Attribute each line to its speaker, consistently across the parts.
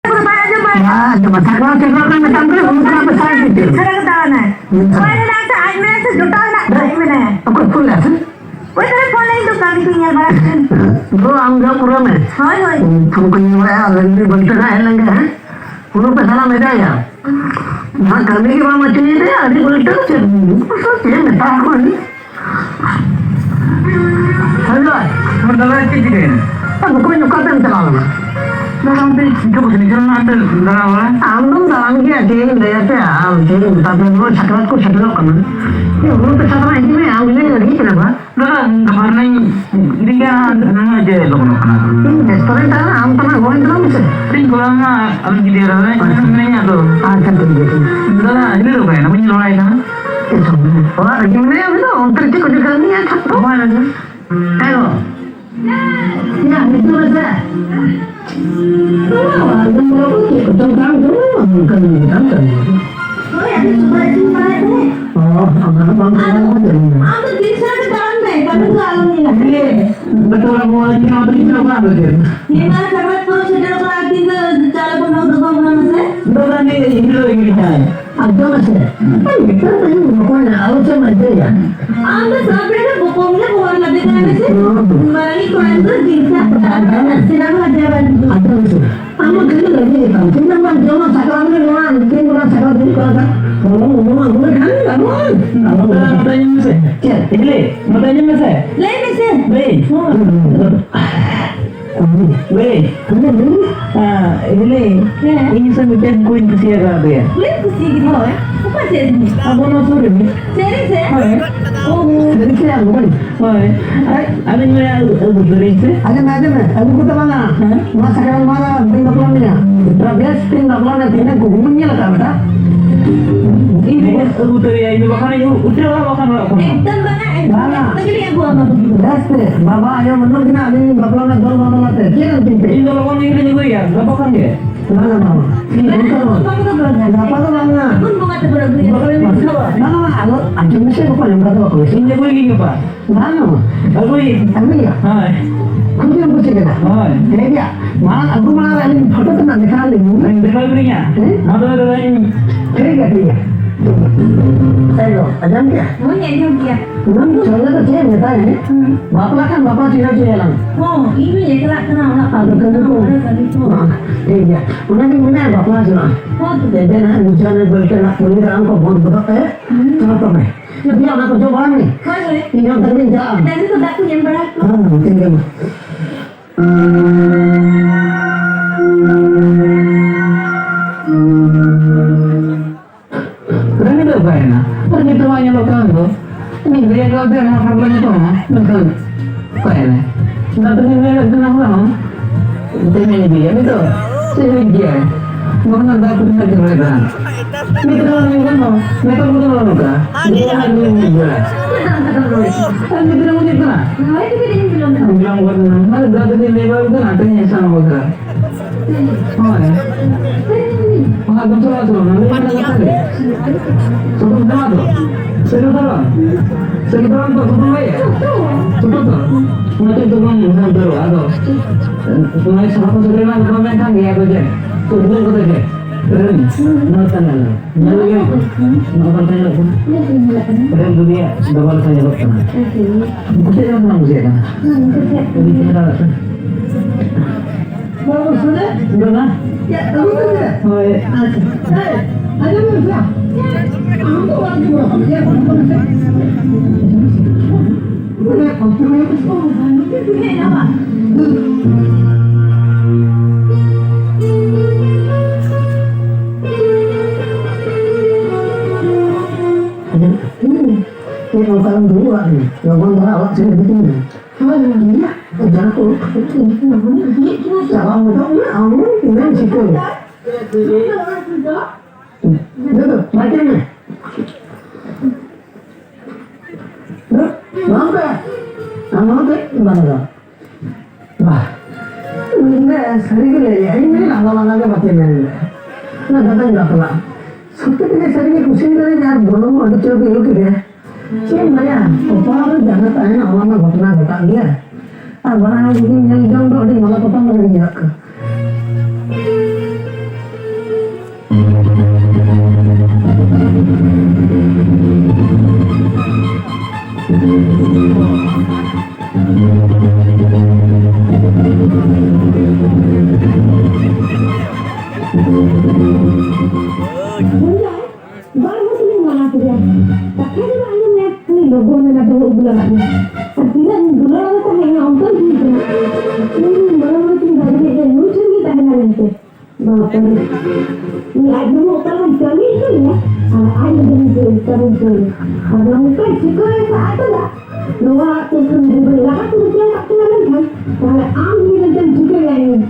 Speaker 1: cuma sakral kan macam tu, bukan besar gitu.
Speaker 2: Sekarang ketahuan nak. Mana nak sa, I mana sa juta nak, I mana.
Speaker 1: Aku full lah.
Speaker 2: Wah, tapi phone lain tu kami tinggal barang.
Speaker 1: Bro, angga pura में.
Speaker 2: Hoi hoi.
Speaker 1: तुमको ये वाला अलग बनता है लंगा है. उन्हों पे साला मेरा या. ना करने के बाद मचली थे, अरे बोलते हो चल. ये मैं तार को नहीं. Hello,
Speaker 3: Sementara itu juga ini.
Speaker 1: aku kau nyuka kan terlalu.
Speaker 3: Dalam tu cukup sedikit nanti dalam orang.
Speaker 1: Ambil dalam dia jadi dia tu jadi tapi lo sakral ko sakral kan. Ini udah tu sakral ini ni ambil lagi kenapa?
Speaker 3: Dalam karena ini kan nama aja loh kan.
Speaker 1: Ini restoran tu am tanah goreng tu macam.
Speaker 3: Tapi kalau nggak alam jadi orang ini tu.
Speaker 1: Cantik gitu.
Speaker 3: Dalam ini loh kan, namanya orang itu.
Speaker 1: Itu. Orang lagi ni apa tu? Orang tu kerja ni ya cantik.
Speaker 3: Mana tu?
Speaker 1: Ayo. Ya, itu saja. Tentang tu bukan tentang.
Speaker 2: Hoi, ada cuba ni.
Speaker 1: Oh, abang
Speaker 2: Ambil di sana ketahuan deh, kami tu alam ni lah.
Speaker 1: betul aku lagi nak beri apa betul.
Speaker 2: Ni mana kawan tu sedang lagi tu cara pun nak tukar mana sih?
Speaker 1: Bukan ni ini kan. Agak masih. Kita ni bukan awak cuma dia.
Speaker 2: Ambil sampai dah bukan ni bukan lebih kan sih? Mari kawan tu bisa. Sedang ada lagi.
Speaker 1: Agak masih. Kamu kena lagi kan. Kita mana jangan sakal ni orang, kita orang sakal ni kan. Ngomong kan kamu.
Speaker 3: Matanya masih. Ini, matanya masih.
Speaker 2: Lain sih.
Speaker 3: Baik. Baik. Ini sampai kuin kesiaga tu ya.
Speaker 2: Lain sih gitu ya. Apa sih ni?
Speaker 3: Apa nak suruh ni?
Speaker 2: Seri sih. Oh.
Speaker 1: Dari siapa bukan?
Speaker 3: Hai. Ada ni aku beri sih.
Speaker 1: Ada macam aku kata mana? Masa kalau mana tinggal pulannya? Terbiasa tinggal pulannya tinggal gumenya lah kan?
Speaker 3: Ini aku beri ini bahkan itu udah lah bahkan aku.
Speaker 2: Tambah nak. Tapi dia buat apa?
Speaker 1: Dasar, bapa ayah menurut kita ini pulannya dua orang ada. Jangan tinggal.
Speaker 3: Ini kalau kau ini juga ya, berapa kan dia?
Speaker 1: Mana mama? Ini bukan.
Speaker 2: Apa tu berapa?
Speaker 1: Apa tu mana?
Speaker 2: Pun bukan tu berapa?
Speaker 1: Mana aku anjing mesti bukan yang berapa aku.
Speaker 3: Ini juga ini apa?
Speaker 1: Mana?
Speaker 3: Aku ini.
Speaker 1: Aku ya.
Speaker 3: Hai.
Speaker 1: Aku yang pusing kita.
Speaker 3: Hai.
Speaker 1: Ini dia. Mana aku mana ini foto tu nak dikhali.
Speaker 3: Yang dekat berinya. Ada ini.
Speaker 1: Ini dia. Ayo, ada ni.
Speaker 2: Oh, ni dia dia.
Speaker 1: Nam soalnya tu saya minta ni. Bapak kan bapak cina cina lang.
Speaker 2: Oh, ini je kelak kenal nak.
Speaker 1: Ada kena tu. Ini dia. Mana ni mana bapak cina.
Speaker 2: Oh, tu.
Speaker 1: Jadi nak hujan berita nak kulit orang kau buat betul eh? Kenapa ni? Dia nak coba ni.
Speaker 2: Hoi hoi.
Speaker 1: Ini yang terjadi jam.
Speaker 2: Dan itu dah tu yang berapa?
Speaker 1: Mungkin dia.
Speaker 3: Berani tu apa ya? Pergi tu banyak lokal tu. Ini dia kalau dia nak harga ni tu, betul. Apa ya? Nanti ni dia nak kenapa lah? Ini dia ni tu. Saya dia. Bukan ada aku nak kerja. Ni kalau ni kan, mereka bukan orang lokal. Dia hanya ni jual. Kan dia bilang macam tu lah.
Speaker 2: Nah, itu dia yang belum.
Speaker 3: Bilang buat mana berada di level tu nanti yang sama bukan. Oh ya. Wah, betul lah tu. Nanti mana kata dia? Cukup dah tu. Sekitar tu cukup ya? Cukup tu. Nanti tu kan mudah tu ada. Tunai siapa sudah nak komen kan dia tu je. Tu bukan kata je. Keren. Nak tanya lah. Nak lagi. Nak tanya lah. Keren tu dia. Double tanya lah. Mesti nak nak mesti kan. Jadi kita lah.
Speaker 1: Bagus sudah.
Speaker 3: Sudah lah.
Speaker 1: Ya, tahu sudah.
Speaker 3: Oh ya.
Speaker 1: Ada mana? Aku lagi berapa? Ya, berapa sih? Boleh, aku mau ke sekolah.
Speaker 2: Itu dia nama.
Speaker 1: Ini bukan dua ni. Yang mana awak sini begini. Iya, jangan tu. Jangan mudah ni. Awak ini situ. Betul, macam ni. Nampak? Nampak? Mana? Wah, ini sering le. Ini lama-lama ke macam ni. Nak datang tak pula. Seperti sering kucing ni jar belum ada coba itu dia. Cuma ya, apa jangan tanya awak घटना घटा दिया. अब बना begini yang jauh tu di malah potong lagi ya.
Speaker 2: lagi. Artinya dulu aku tuh hanya nonton gitu. Malah tinggal di lucu kita hanya itu. Bapak, ini lagi mau kalau kami itu ya, ada yang terus. Kalau mungkin juga saat itu lah. Dua tu sendiri lah tu dia tak kenal kan. Kalau ambil dan juga yang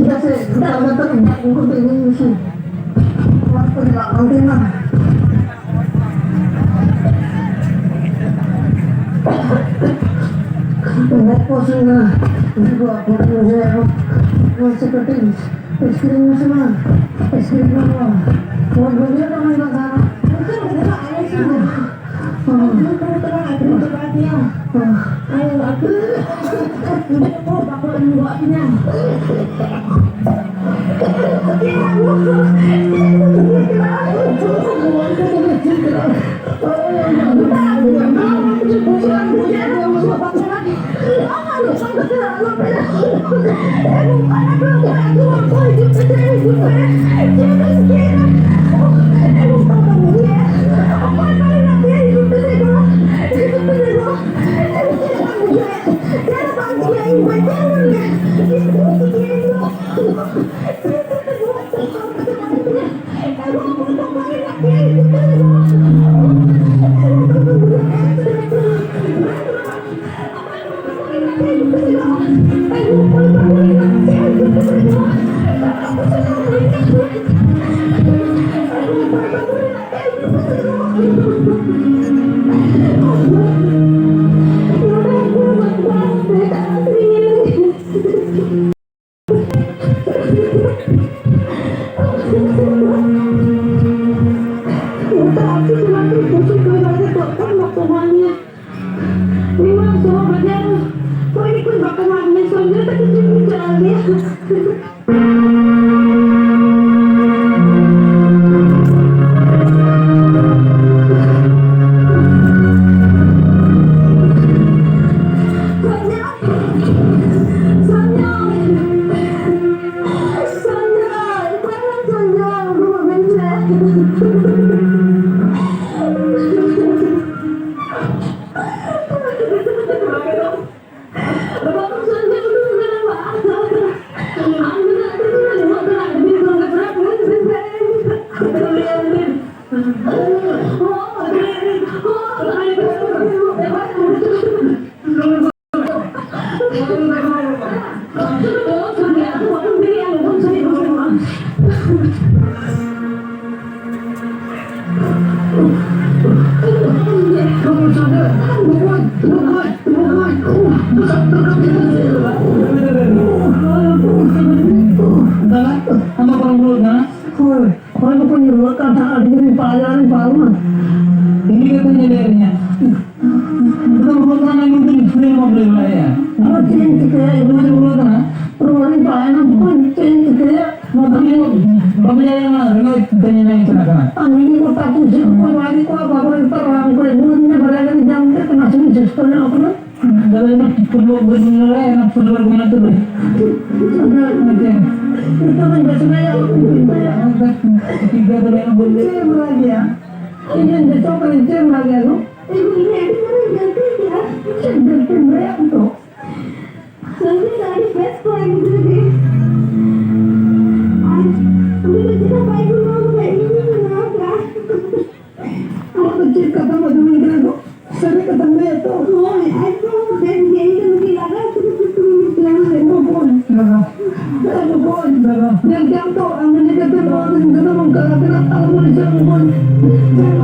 Speaker 1: Kasi dapat ang ko tingin siya. Waktu dilakukan timah. Enggak pusing lah. Ini gua saya seperti es krim semua. Es krim semua. Gua beli teman bakar.
Speaker 2: Itu udah ada sih. Aku terang aku berarti. Ayo aku udah kok bakal buatnya.
Speaker 3: Ano pang mulut na?
Speaker 1: Hoy, ano pa niyo kan tak diri pelajaran baru.
Speaker 3: Hindi ka ito niya. Ito mo ka na yung free mo problema ya.
Speaker 1: Apa change kaya
Speaker 3: Ito mo mulut na.
Speaker 1: Rumah pa na pun change kaya.
Speaker 3: Pabaya na, ano ganyan na yung sinagawa.
Speaker 1: Ang hindi ko tapos ko lagi ko apa ko parang ko dunia balagan jam ke kena sini system na ako na.
Speaker 3: Dahil na football na rin, ang football ko na tuloy.
Speaker 1: Ito man ba saya
Speaker 3: Tiga tuloy ang bulit.
Speaker 1: Jam lagi ya. Ini besok kan jam lagi ano.
Speaker 2: Ibu ini ada mana ganti ya?
Speaker 1: Jam berapa tu?
Speaker 2: Nanti tadi best friend gitu deh. Udah kita main dulu kayak ini kenapa?
Speaker 1: Ako kecil kata mo dumi ka ko. Sabi ka tanda ito.
Speaker 2: Oh, itu dan dia itu bilang
Speaker 1: Ano po? Ano po? Yang jam to, ang nangyayari ko, ang ganda mong kakapila, ang mga isang